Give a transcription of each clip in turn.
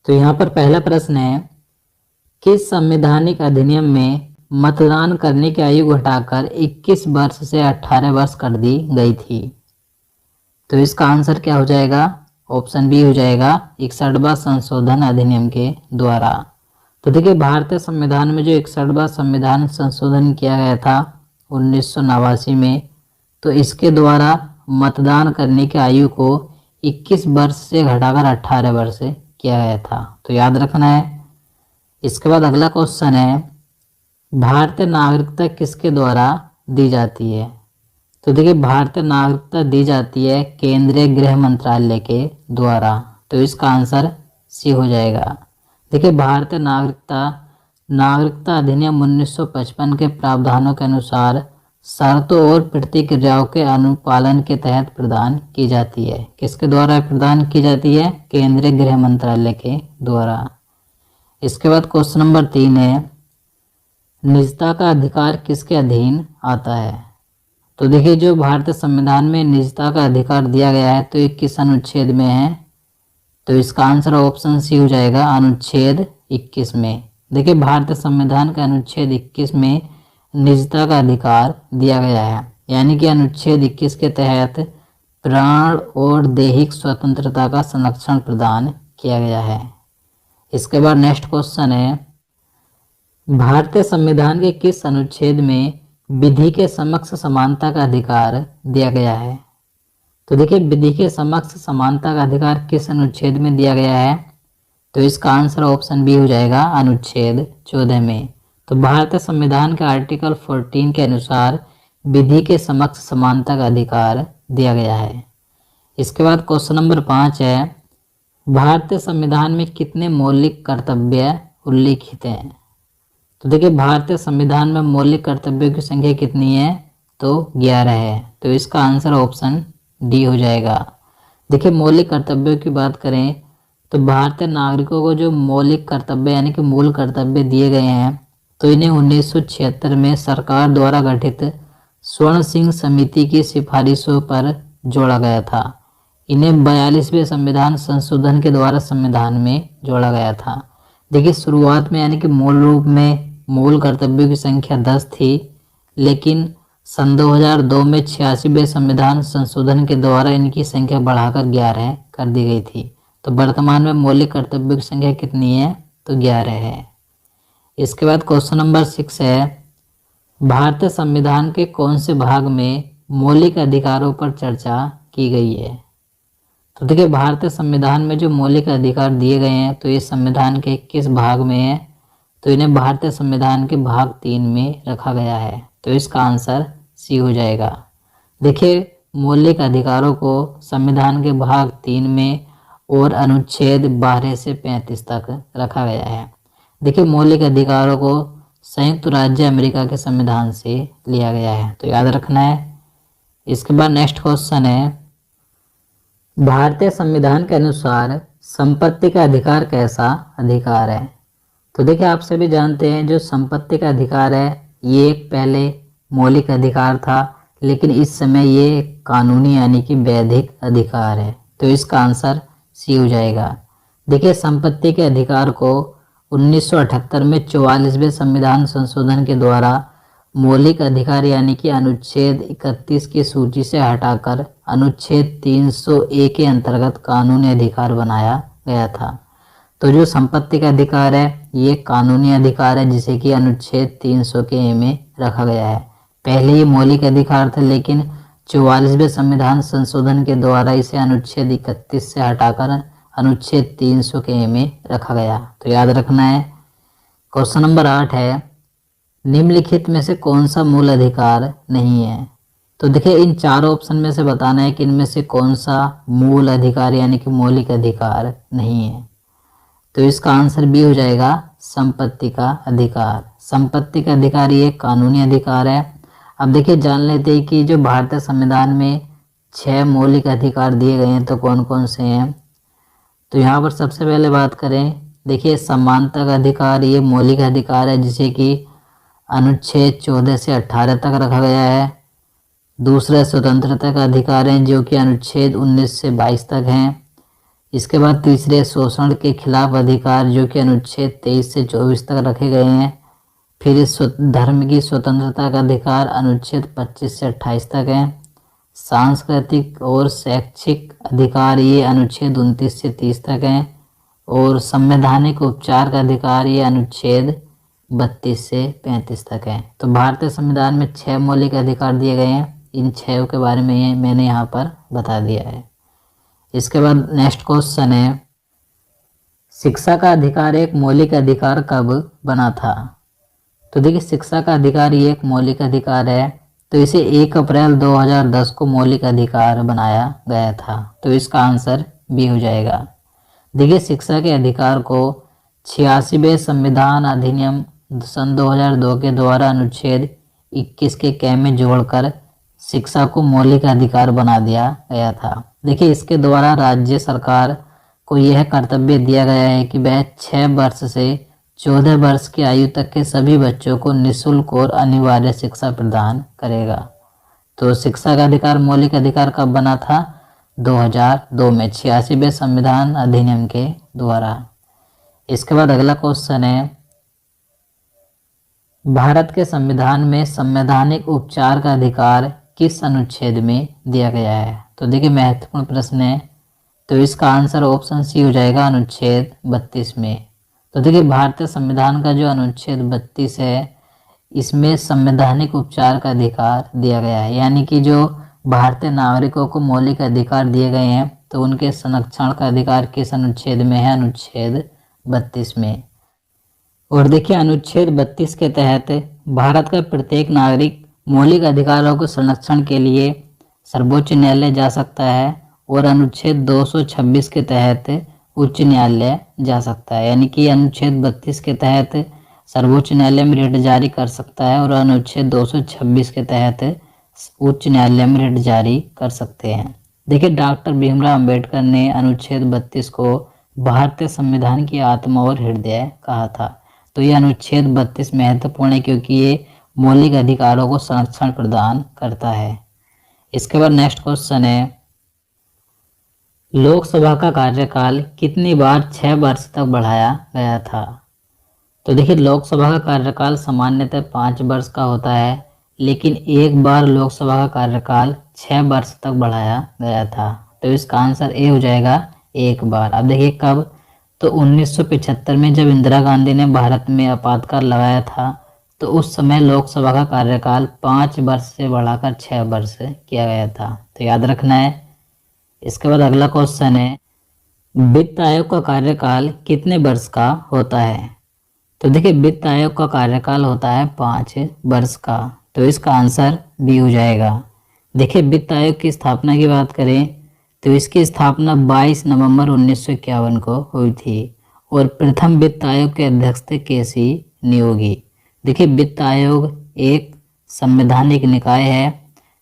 तो यहाँ पर पहला प्रश्न है, किस संवैधानिक अधिनियम में मतदान करने की आयु घटाकर 21 वर्ष से 18 वर्ष कर दी गई थी? तो इसका आंसर क्या हो जाएगा? ऑप्शन बी हो जाएगा 61वां संशोधन अधिनियम के द्वारा। तो देखिए, भारतीय संविधान में जो 61वां संविधान संशोधन किया गया था 1989 में, तो इसके द्वारा मतदान करने की आयु को 21 वर्ष से घटाकर 18 वर्ष किया गया था। तो याद रखना है। इसके बाद अगला क्वेश्चन है, भारतीय नागरिकता किसके द्वारा दी जाती है? तो देखिए, भारतीय नागरिकता दी जाती है केंद्रीय गृह मंत्रालय के द्वारा। तो इसका आंसर सी हो जाएगा। देखिए, भारतीय नागरिकता अधिनियम 1955 के प्रावधानों के अनुसार शर्तों और प्रतिक्रियाओं के अनुपालन के तहत प्रदान की जाती है। किसके द्वारा प्रदान की जाती है? केंद्रीय गृह मंत्रालय के द्वारा। इसके बाद क्वेश्चन नंबर 3 है, निजता का अधिकार किसके अधीन आता है? तो देखिए, जो भारतीय संविधान में निजता का अधिकार दिया गया है, तो ये किस अनुच्छेद में है? तो इसका आंसर ऑप्शन सी हो जाएगा, अनुच्छेद 21 में। देखिए, भारतीय संविधान के अनुच्छेद 21 में निजता का अधिकार दिया गया है, यानी कि अनुच्छेद 21 के तहत प्राण और दैहिक स्वतंत्रता का संरक्षण प्रदान किया गया है। इसके बाद नेक्स्ट क्वेश्चन है, भारतीय संविधान के किस अनुच्छेद में विधि के समक्ष समानता का अधिकार दिया गया है? तो देखिए, विधि के समक्ष समानता का अधिकार किस अनुच्छेद में दिया गया है? तो इसका आंसर ऑप्शन बी हो जाएगा, अनुच्छेद 14 में। तो भारतीय संविधान के आर्टिकल 14 के अनुसार विधि के समक्ष समानता का अधिकार दिया गया है। इसके बाद क्वेश्चन नंबर 5 है, भारतीय संविधान में कितने मौलिक कर्तव्य उल्लिखित हैं? तो देखिए, भारतीय संविधान में मौलिक कर्तव्यों की संख्या कितनी है? तो 11 है। तो इसका आंसर ऑप्शन डी हो जाएगा। देखिए, मौलिक कर्तव्यों की बात करें तो भारतीय नागरिकों को जो मौलिक कर्तव्य यानी कि मूल कर्तव्य दिए गए हैं, तो इन्हें 1976 में सरकार द्वारा गठित स्वर्ण सिंह समिति की सिफारिशों पर जोड़ा गया था। इन्हें 42वें संविधान संशोधन के द्वारा संविधान में जोड़ा गया था। देखिए, शुरुआत में यानी कि मूल रूप में मूल कर्तव्यों की संख्या 10 थी, लेकिन सन 2002 में 86वें संविधान संशोधन के द्वारा इनकी संख्या बढ़ाकर 11 कर दी गई थी। तो वर्तमान में मौलिक कर्तव्यों की संख्या कितनी है? तो 11 है। इसके बाद क्वेश्चन नंबर 6 है, भारतीय संविधान के कौन से भाग में मौलिक अधिकारों पर चर्चा की गई है? तो देखिए, भारतीय संविधान में जो मौलिक अधिकार दिए गए हैं, तो ये संविधान के किस भाग में है? तो इन्हें भारतीय संविधान के भाग 3 में रखा गया है। तो इसका आंसर सी हो जाएगा। देखिए, मौलिक अधिकारों को संविधान के भाग 3 में और अनुच्छेद 12 से 35 तक रखा गया है। देखिए, मौलिक अधिकारों को संयुक्त राज्य अमेरिका के संविधान से लिया गया है, तो याद रखना है। इसके बाद नेक्स्ट क्वेश्चन है, भारतीय संविधान के अनुसार संपत्ति का अधिकार कैसा अधिकार है? तो देखिए, आप सभी जानते हैं जो संपत्ति का अधिकार है, ये एक पहले मौलिक अधिकार था, लेकिन इस समय ये कानूनी यानी कि वैधिक अधिकार है। तो इसका आंसर सी हो जाएगा। देखिए, संपत्ति के अधिकार को 1978 में 44वें संविधान संशोधन के द्वारा मौलिक अधिकार यानी कि अनुच्छेद 31 की सूची से हटाकर अनुच्छेद 301 के अंतर्गत कानूनी अधिकार बनाया गया था। तो जो संपत्ति का अधिकार है, ये कानूनी अधिकार है, जिसे कि अनुच्छेद 300 के ए में रखा गया है। पहले ये मौलिक अधिकार था, लेकिन 44वें संविधान संशोधन के द्वारा इसे अनुच्छेद 31 से हटाकर अनुच्छेद 300 के ए में रखा गया। तो याद रखना है। क्वेश्चन नंबर 8 है, निम्नलिखित में से कौन सा मूल अधिकार नहीं है? तो देखिए, इन चारों ऑप्शन में से बताना है कि इनमें से कौन सा मूल अधिकार यानी कि मौलिक अधिकार नहीं है। तो इसका आंसर बी हो जाएगा, संपत्ति का अधिकार। संपत्ति का अधिकार ये कानूनी अधिकार है। अब देखिए, जान लेते हैं कि जो भारतीय संविधान में 6 मौलिक अधिकार दिए गए हैं, तो कौन कौन से हैं। तो यहाँ पर सबसे पहले बात करें, देखिए, समानता का अधिकार ये मौलिक अधिकार है, जिसे कि अनुच्छेद 14 से 18 तक रखा गया है। दूसरा स्वतंत्रता का अधिकार है, जो कि अनुच्छेद 19 से 22 तक हैं। इसके बाद तीसरे, शोषण के खिलाफ अधिकार, जो कि अनुच्छेद 23 से 24 तक रखे गए हैं। फिर धर्म की स्वतंत्रता का अधिकार अनुच्छेद 25 से 28 तक है। सांस्कृतिक और शैक्षिक अधिकार ये अनुच्छेद 29 से 30 तक है। और संवैधानिक उपचार का अधिकार ये अनुच्छेद 32 से 35 तक है। तो भारतीय संविधान में 6 मौलिक अधिकार दिए गए हैं। इन 6 के बारे में मैंने यहाँ पर बता दिया है। इसके बाद नेक्स्ट क्वेश्चन है, शिक्षा का अधिकार एक मौलिक अधिकार कब बना था? तो देखिए, शिक्षा का अधिकार ये एक मौलिक अधिकार है, तो इसे 1 अप्रैल 2010 को मौलिक अधिकार बनाया गया था। तो इसका आंसर बी हो जाएगा। देखिए, शिक्षा के अधिकार को 86वें संविधान अधिनियम सन 2002 के द्वारा अनुच्छेद 21 के क में जोड़कर शिक्षा को मौलिक अधिकार बना दिया गया था। देखिए, इसके द्वारा राज्य सरकार को यह कर्तव्य दिया गया है कि वह 6 वर्ष से 14 वर्ष की आयु तक के सभी बच्चों को निःशुल्क और अनिवार्य शिक्षा प्रदान करेगा। तो शिक्षा का अधिकार मौलिक अधिकार कब बना था? 2002 में 86वें संविधान अधिनियम के द्वारा। इसके बाद अगला क्वेश्चन है, भारत के संविधान में संवैधानिक उपचार का अधिकार किस अनुच्छेद में दिया गया है? तो देखिए, महत्वपूर्ण प्रश्न है, तो इसका आंसर ऑप्शन सी हो जाएगा, अनुच्छेद 32 में। तो देखिए, भारतीय संविधान का जो अनुच्छेद 32 है, इसमें संवैधानिक उपचार का अधिकार दिया गया है, यानी कि जो भारतीय नागरिकों को मौलिक अधिकार दिए गए हैं, तो उनके संरक्षण का अधिकार किस अनुच्छेद में है? अनुच्छेद 32 में। और देखिए, अनुच्छेद 32 के तहत भारत का प्रत्येक नागरिक मौलिक अधिकारों के संरक्षण के लिए सर्वोच्च न्यायालय जा सकता है, और अनुच्छेद 226 के तहत उच्च न्यायालय जा सकता है, यानी कि अनुच्छेद 32 के तहत सर्वोच्च न्यायालय में रिट जारी कर सकता है, और अनुच्छेद 226 के तहत उच्च न्यायालय में रिट जारी कर सकते हैं। देखिए, डॉक्टर भीमराव अंबेडकर ने अनुच्छेद 32 को भारतीय संविधान की आत्मा और हृदय कहा था। तो ये अनुच्छेद 32 महत्वपूर्ण है, क्योंकि ये मौलिक अधिकारों को संरक्षण प्रदान करता है। इसके बाद नेक्स्ट क्वेश्चन है, लोकसभा का कार्यकाल कितनी बार 6 वर्ष तक बढ़ाया गया था? तो देखिए, लोकसभा का कार्यकाल सामान्यतः 5 वर्ष का होता है, लेकिन एक बार लोकसभा का कार्यकाल 6 वर्ष तक बढ़ाया गया था। तो इसका आंसर ए हो जाएगा, एक बार। अब देखिए कब? तो 1975 में जब इंदिरा गांधी ने भारत में आपातकाल लगाया था, तो उस समय लोकसभा का कार्यकाल 5 वर्ष से बढ़ाकर 6 वर्ष किया गया था। तो याद रखना है। इसके बाद अगला क्वेश्चन है, वित्त आयोग का कार्यकाल कितने वर्ष का होता है? तो देखिए, वित्त आयोग का कार्यकाल होता है 5 वर्ष का। तो इसका आंसर बी हो जाएगा। देखिए, वित्त आयोग की स्थापना की बात करें तो इसकी स्थापना 22 नवंबर 1951 को हुई थी, और प्रथम वित्त आयोग के अध्यक्ष थे केसी नियोगी। देखिए, वित्त आयोग एक संवैधानिक निकाय है,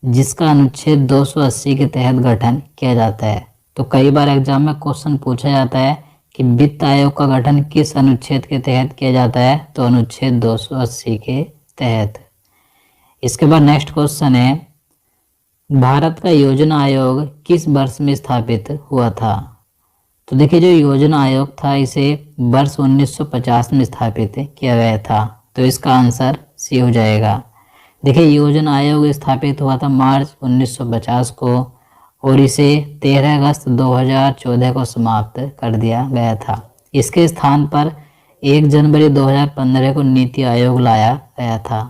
जिसका अनुच्छेद 280 के तहत गठन किया जाता है। तो कई बार एग्जाम में क्वेश्चन पूछा जाता है कि वित्त आयोग का गठन किस अनुच्छेद के तहत किया जाता है? तो अनुच्छेद 280 के तहत। इसके बाद नेक्स्ट क्वेश्चन है, भारत का योजना आयोग किस वर्ष में स्थापित हुआ था? तो देखिए, जो योजना आयोग था इसे वर्ष 1950 में स्थापित किया गया था। तो इसका आंसर सी हो जाएगा। देखिए, योजना आयोग स्थापित हुआ था मार्च 1950 को, और इसे 13 अगस्त 2014 को समाप्त कर दिया गया था। इसके स्थान पर 1 जनवरी 2015 को नीति आयोग लाया गया था।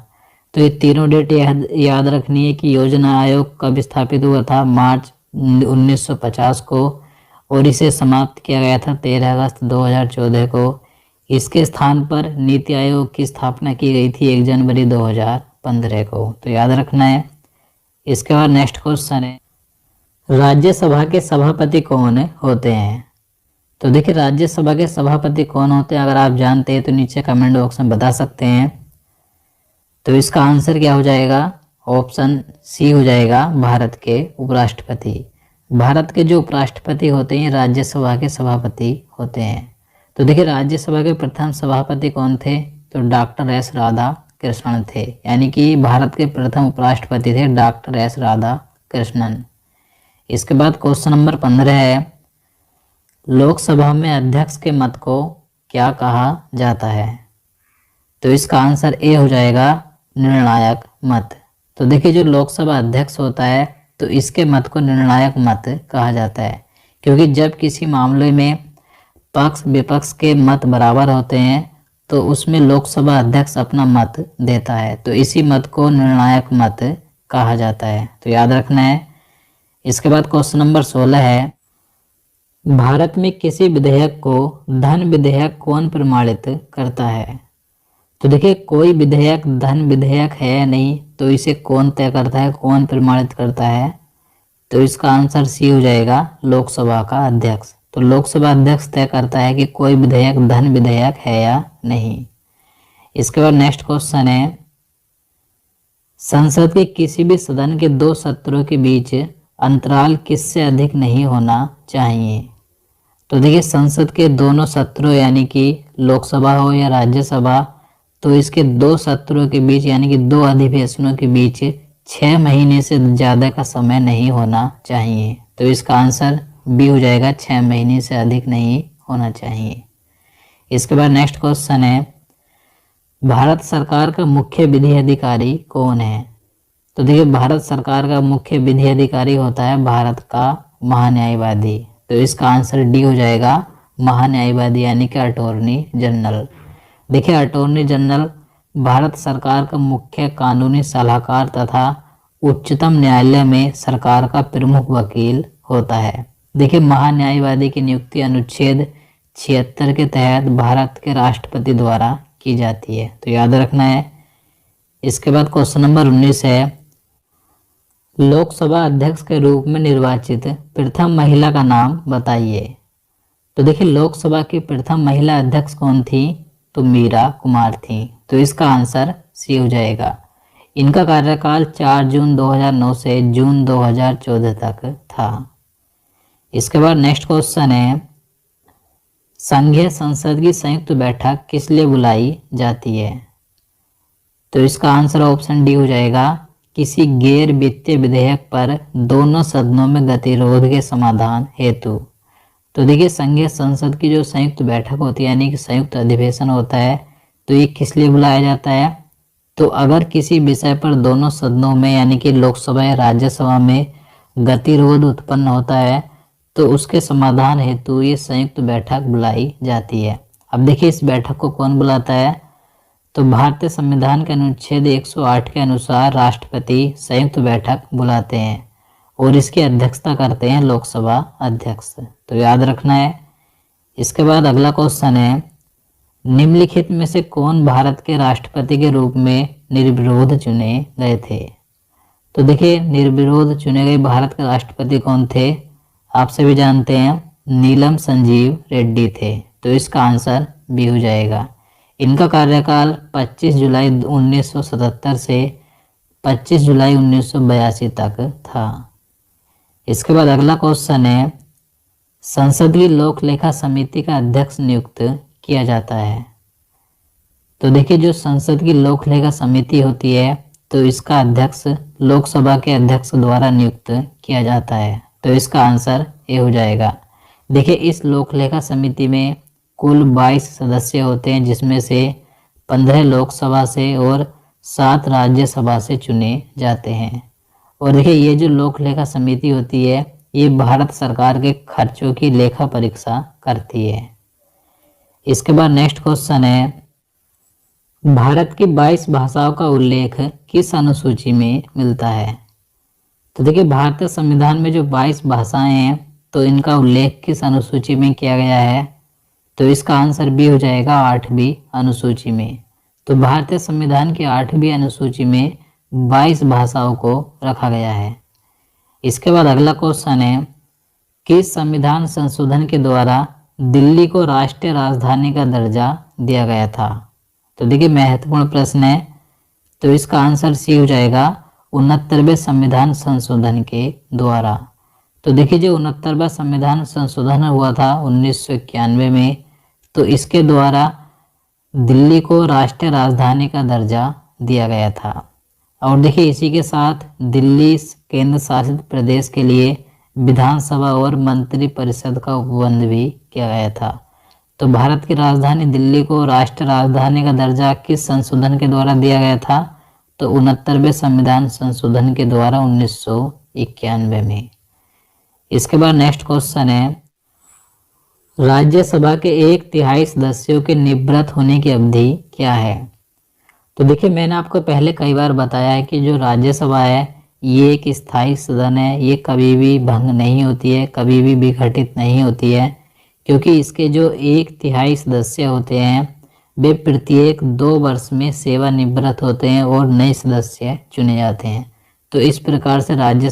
तो ये तीनों डेट याद रखनी है कि योजना आयोग कब स्थापित हुआ था? मार्च 1950 को, और इसे समाप्त किया गया था 13 अगस्त 2014 को। इसके स्थान पर नीति आयोग की स्थापना की गई थी 1 जनवरी 2015 को। तो याद रखना है। इसके बाद नेक्स्ट क्वेश्चन है, राज्यसभा के सभापति कौन होते हैं? तो देखिए, राज्यसभा के सभापति कौन होते हैं, अगर आप जानते हैं तो नीचे कमेंट बॉक्स में बता सकते हैं। तो इसका आंसर क्या हो जाएगा? ऑप्शन सी हो जाएगा, भारत के उपराष्ट्रपति। भारत के जो उपराष्ट्रपति होते हैं राज्यसभा के सभापति होते हैं। तो देखिए, राज्यसभा के प्रथम सभापति कौन थे? तो डॉक्टर एस राधा कृष्णन थे, यानी कि भारत के प्रथम उपराष्ट्रपति थे डॉक्टर एस राधा कृष्णन। इसके बाद क्वेश्चन नंबर 15 है, लोकसभा में अध्यक्ष के मत को क्या कहा जाता है? तो इसका आंसर ए हो जाएगा, निर्णायक मत। तो देखिए जो लोकसभा अध्यक्ष होता है तो इसके मत को निर्णायक मत कहा जाता है, क्योंकि जब किसी मामले में पक्ष विपक्ष के मत बराबर होते हैं तो उसमें लोकसभा अध्यक्ष अपना मत देता है, तो इसी मत को निर्णायक मत कहा जाता है, तो याद रखना है। इसके बाद क्वेश्चन नंबर 16 है, भारत में किसी विधेयक को धन विधेयक कौन प्रमाणित करता है? तो देखिए कोई विधेयक धन विधेयक है या नहीं, तो इसे कौन तय करता है, कौन प्रमाणित करता है? तो इसका आंसर सी हो जाएगा, लोकसभा का अध्यक्ष। तो लोकसभा अध्यक्ष तय करता है कि कोई विधेयक धन विधेयक है या नहीं। इसके बाद नेक्स्ट क्वेश्चन है, संसद के किसी भी सदन के दो सत्रों के बीच अंतराल किससे अधिक नहीं होना चाहिए? तो देखिए संसद के दोनों सत्रों यानी कि लोकसभा हो या राज्यसभा, तो इसके दो सत्रों के बीच यानी कि दो अधिवेशनों के बीच 6 महीने से ज़्यादा का समय नहीं होना चाहिए। तो इसका आंसर बी हो जाएगा, 6 महीने से अधिक नहीं होना चाहिए। इसके बाद नेक्स्ट क्वेश्चन है, भारत सरकार का मुख्य विधि अधिकारी कौन है? तो देखिए भारत सरकार का मुख्य विधि अधिकारी होता है भारत का महान्यायवादी। तो इसका आंसर डी हो जाएगा, महान्यायवादी यानी कि अटॉर्नी जनरल। देखिए अटॉर्नी जनरल भारत सरकार का मुख्य कानूनी सलाहकार तथा उच्चतम न्यायालय में सरकार का प्रमुख वकील होता है। देखिए महान्यायवादी की नियुक्ति अनुच्छेद 76 के तहत भारत के राष्ट्रपति द्वारा की जाती है, तो याद रखना है। इसके बाद क्वेश्चन नंबर 19 है, लोकसभा अध्यक्ष के रूप में निर्वाचित प्रथम महिला का नाम बताइए। तो देखिए लोकसभा की प्रथम महिला अध्यक्ष कौन थी? तो मीरा कुमार थी। तो इसका आंसर सी हो जाएगा। इनका कार्यकाल 4 जून 2009 से जून 2014 तक था। इसके बाद नेक्स्ट क्वेश्चन है, संघीय संसद की संयुक्त बैठक किस लिए बुलाई जाती है? तो इसका आंसर ऑप्शन डी हो जाएगा, किसी गैर वित्तीय विधेयक पर दोनों सदनों में गतिरोध के समाधान हेतु। तो देखिए संघीय संसद की जो संयुक्त बैठक होती है यानी कि संयुक्त अधिवेशन होता है, तो ये किस लिए बुलाया जाता है? तो अगर किसी विषय पर दोनों सदनों में यानी कि लोकसभा या राज्यसभा में गतिरोध उत्पन्न होता है तो उसके समाधान हेतु ये संयुक्त बैठक बुलाई जाती है। अब देखिए इस बैठक को कौन बुलाता है? तो भारतीय संविधान के अनुच्छेद 108 के अनुसार राष्ट्रपति संयुक्त बैठक बुलाते हैं और इसकी अध्यक्षता करते हैं लोकसभा अध्यक्ष, तो याद रखना है। इसके बाद अगला क्वेश्चन है, निम्नलिखित में से कौन भारत के राष्ट्रपति के रूप में निर्विरोध चुने गए थे? तो देखिए निर्विरोध चुने गए भारत के राष्ट्रपति कौन थे? आप सभी जानते हैं, नीलम संजीव रेड्डी थे। तो इसका आंसर बी हो जाएगा। इनका कार्यकाल 25 जुलाई 1977 से 25 जुलाई 1982 तक था। इसके बाद अगला क्वेश्चन है, संसद की लोक लेखा समिति का अध्यक्ष नियुक्त किया जाता है। तो देखिए जो संसद की लोक लेखा समिति होती है तो इसका अध्यक्ष लोकसभा के अध्यक्ष द्वारा नियुक्त किया जाता है, तो इसका आंसर ए हो जाएगा। देखिए इस लोक लेखा समिति में कुल 22 सदस्य होते हैं, जिसमें से 15 लोकसभा से और 7 राज्यसभा से चुने जाते हैं। और देखिए ये जो लोक लेखा समिति होती है ये भारत सरकार के खर्चों की लेखा परीक्षा करती है। इसके बाद नेक्स्ट क्वेश्चन है, भारत की 22 भाषाओं का उल्लेख किस अनुसूची में मिलता है? तो देखिए भारतीय संविधान में जो 22 भाषाएं हैं तो इनका उल्लेख किस अनुसूची में किया गया है? तो इसका आंसर बी हो जाएगा, 8वीं अनुसूची में। तो भारतीय संविधान की 8वीं अनुसूची में 22 भाषाओं को रखा गया है। इसके बाद अगला क्वेश्चन है, किस संविधान संशोधन के द्वारा दिल्ली को राष्ट्रीय राजधानी का दर्जा दिया गया था? तो देखिए महत्वपूर्ण प्रश्न है, तो इसका आंसर सी हो जाएगा, 69वें संविधान संशोधन के द्वारा। तो देखिए जो 69वां संविधान संशोधन हुआ था 1991 में, तो इसके द्वारा दिल्ली को राष्ट्रीय राजधानी का दर्जा दिया गया था। और देखिए इसी के साथ दिल्ली केंद्र शासित प्रदेश के लिए विधानसभा और मंत्री परिषद का उपबंध भी किया गया था। तो भारत की राजधानी दिल्ली को राष्ट्र राजधानी का दर्जा किस संशोधन के द्वारा दिया गया था? तो 69वें संविधान संशोधन के द्वारा 1991 में। इसके बाद नेक्स्ट क्वेश्चन है, राज्यसभा के 1/3 सदस्यों के निवृत्त होने की अवधि क्या है? तो देखिए, मैंने आपको पहले कई बार बताया है कि जो राज्यसभा है ये एक स्थायी सदन है, ये कभी भी भंग नहीं होती है, कभी भी विघटित नहीं होती है, क्योंकि इसके जो 1/3 सदस्य होते हैं वे प्रत्येक 2 वर्ष में सेवानिवृत्त होते हैं और नए सदस्य चुने जाते हैं। तो इस प्रकार से राज्य